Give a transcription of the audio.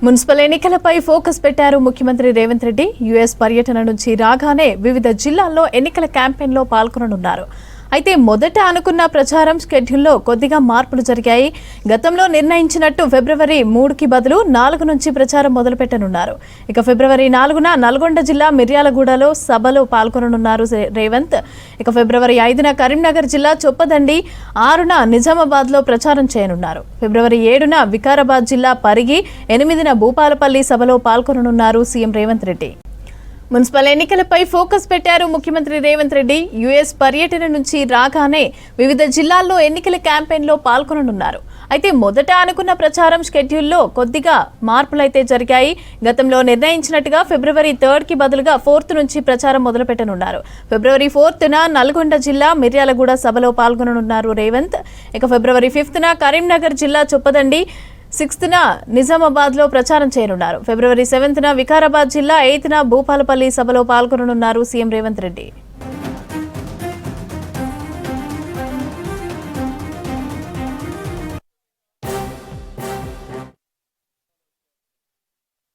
Municipal ఎన్నికలపై focus పెట్టారు ముఖ్యమంత్రి రేవంత్ రెడ్డి. యుఎస్ పర్యటన నుంచి రాగానే వివిధ జిల్లాల్లో ఎన్నికల క్యాంపెయిన్లో పాల్గొననున్నారు. అయితే మొదట అనుకున్న ప్రచారం షెడ్యూల్లో కొద్దిగా మార్పులు జరిగాయి. గతంలో నిర్ణయించినట్టు ఫిబ్రవరి 3కి బదులు 4 నుంచి ప్రచారం మొదలుపెట్టనున్నారు. ఇక ఫిబ్రవరి 4న నల్గొండ జిల్లా మిర్యాలగూడలో సభలో పాల్గొననున్నారు రేవంత్. ఇక ఫిబ్రవరి 5న కరీంనగర్ జిల్లా చొప్పదండి, 6న నిజామాబాద్లో ప్రచారం చేయనున్నారు. ఫిబ్రవరి 7న వికారాబాద్ జిల్లా పరిగి, 8న భూపాలపల్లి సభలో పాల్గొననున్నారు సీఎం రేవంత్ రెడ్డి. మున్సిపల్ ఎన్నికలపై ఫోకస్ పెట్టారు ముఖ్యమంత్రి రేవంత్ రెడ్డి. యుఎస్ పర్యటన నుంచి రాగానే వివిధ జిల్లాల్లో ఎన్నికల క్యాంపెయిన్లో పాల్గొననున్నారు. అయితే మొదట అనుకున్న ప్రచారం షెడ్యూల్లో కొద్దిగా మార్పులైతే జరిగాయి. గతంలో నిర్ణయించినట్టుగా ఫిబ్రవరి 3కి బదులుగా 4th నుంచి ప్రచారం మొదలుపెట్టనున్నారు. ఫిబ్రవరి 4న నల్గొండ జిల్లా మిర్యాలగూడ సభలో పాల్గొననున్నారు రేవంత్. ఇక ఫిబ్రవరి 5న కరీంనగర్ జిల్లా చొప్పదండి, 6న నిజామాబాద్లో ప్రచారం చేయనున్నారు. ఫిబ్రవరి 7న వికారాబాద్ జిల్లా, 8న భూపాలపల్లి సభలో పాల్గొననున్నారు సీఎం రేవంత్ రెడ్డి.